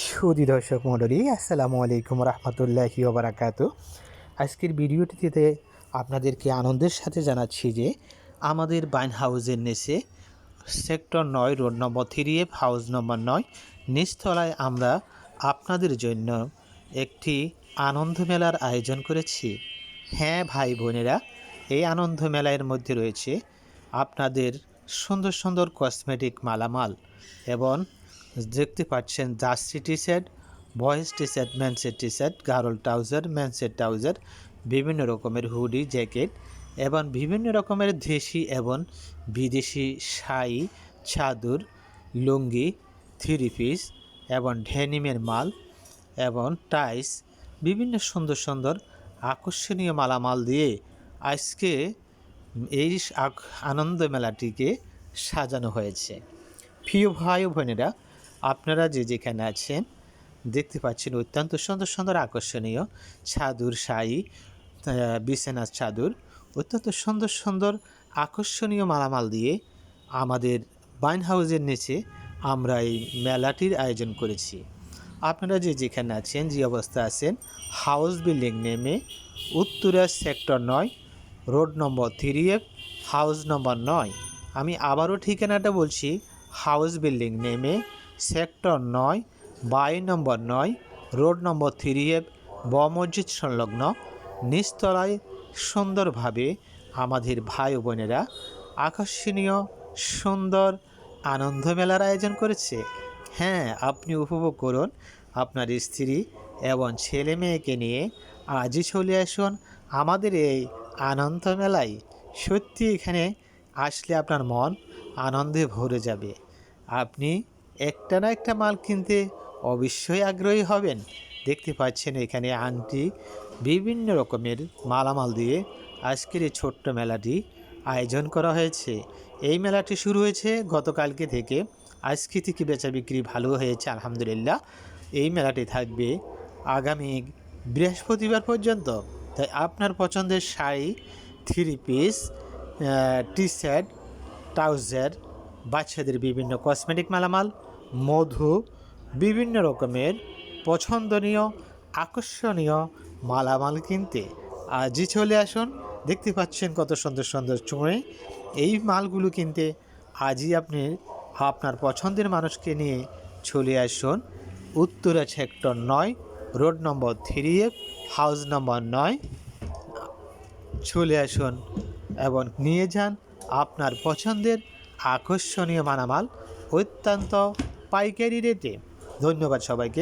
সুধী দর্শক মণ্ডলী, আসসালামু আলাইকুম রহমতুল্লাহি ওয়া বারাকাতুহু। আজকের ভিডিওটিতে আপনাদেরকে আনন্দের সাথে জানাচ্ছি যে আমাদের বাইন হাউসের নিচে sector 9 road number 3F house নম্বর 9 নিচতলায় আমরা আপনাদের জন্য একটি আনন্দ মেলার আয়োজন করেছি। হ্যাঁ ভাই বোনেরা, এই আনন্দ মেলার মধ্যে রয়েছে আপনাদের সুন্দর সুন্দর কসমেটিক মালামাল এবং দেখতে পাচ্ছেন jersey T shirt, boys T shirt, মেন্সের টি শার্ট, গার্ল ট্রাউজার, মেন্সের ট্রাউজার, বিভিন্ন রকমের হুডি, জ্যাকেট এবং বিভিন্ন রকমের দেশি এবং বিদেশি শাড়ি, চাদর, লুঙ্গি, থ্রি পিস এবং ডেনিমের মাল এবং টাইস, বিভিন্ন সুন্দর সুন্দর আকর্ষণীয় মালামাল দিয়ে আজকে এই আনন্দ মেলাটিকে সাজানো হয়েছে। প্রিয় ভাই ও বোনেরা, আপনারা যে যেখানে আছেন দেখতে পাচ্ছেন অত্যন্ত সুন্দর সুন্দর আকর্ষণীয় চাদর, শাড়ি, বিছানার চাদর, অত্যন্ত সুন্দর সুন্দর আকর্ষণীয় মালামাল দিয়ে আমাদের বাইন হাউসের নিচে আমরা এই মেলাটির আয়োজন করেছি। আপনারা যে যেখানে আছেন, যে অবস্থা আছেন, হাউস বিল্ডিং নেমে Uttara sector 9 road number 3F house নম্বর 9। আমি আবারও ঠিকানাটা বলছি, হাউস বিল্ডিং নেমে সেক্টর 9 22 নম্বর 9 রোড নম্বর 3F ব মসজিদ সংলগ্ন নিচতলায় সুন্দরভাবে আমাদের ভাই ও বোনেরা আকর্ষণীয় সুন্দর আনন্দ মেলার আয়োজন করেছে। হ্যাঁ, আপনি উপভোগ করুন আপনার স্ত্রী এবং ছেলে মেয়েকে নিয়ে আজই চলে আসুন আমাদের এই আনন্দ মেলায়। সত্যি এখানে আসলে আপনার মন আনন্দে ভরে যাবে। আপনি একটা না একটা মাল কিনতে অবশ্যই আগ্রহী হবেন। দেখতে পাচ্ছেন এখানে আংটি, বিভিন্ন রকমের মালামাল দিয়ে আজকের এই ছোট্ট মেলাটি আয়োজন করা হয়েছে। এই মেলাটি শুরু হয়েছে গতকালকে থেকে, আজকে থেকে বেচা বিক্রি ভালো হয়েছে আলহামদুলিল্লাহ। এই মেলাটি থাকবে আগামী বৃহস্পতিবার পর্যন্ত। তাই আপনার পছন্দের sari, three piece, T shirt, trouser, বাচ্চাদের বিভিন্ন কসমেটিক মালামাল, মধু, বিভিন্ন রকমের পছন্দনীয় আকর্ষণীয় মালামাল কিনতে আজই চলে আসুন। দেখতে পাচ্ছেন কত সুন্দর সুন্দর চুড়ে। এই মালগুলো কিনতে আজই আপনি আপনার পছন্দের মানুষকে নিয়ে চলে আসুন Uttara sector 9 road number 3F house নম্বর 9। চলে আসুন এবং নিয়ে যান আপনার পছন্দের আকর্ষণীয় মালামাল অত্যন্ত পাইকারি রেটে। ধন্যবাদ সবাইকে।